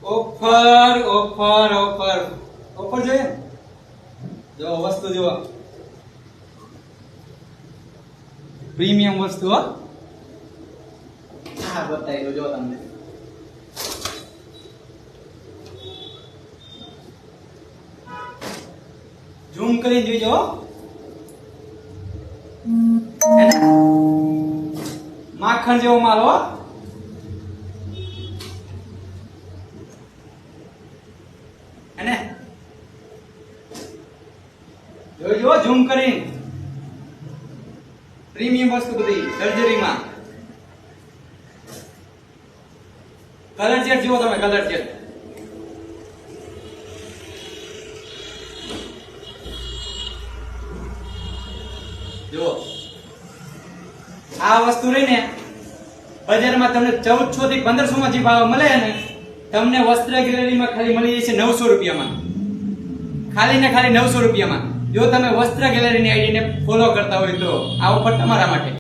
offer offer offer offer જોઈએ જો વસ્તુ જો પ્રીમિયમ વસ્તુ હો હા બતાવી દો જો તમને ઝૂમ કરી જોઈજો માખણ જેવો માલ હો અને જોઈજો ઝૂમ કરીને પ્રીમિયમ વસ્તુ બધી સર્જરીમાં કલર ચેટ જુઓ તમે કલર ચેટ જુઓ આ વસ્તુ રહીને બજારમાં તમને 1400 થી 1500 માં જે ભાવ મળે ને તમને વસ્ત્ર ગેલેરીમાં ખાલી મળી જશે 900 રૂપિયામાં ખાલી ને ખાલી 900 રૂપિયામાં જો તમે વસ્ત્ર ગેલેરીની આઈડીને ફોલો કરતા હોય તો આ ઓફર તમારા માટે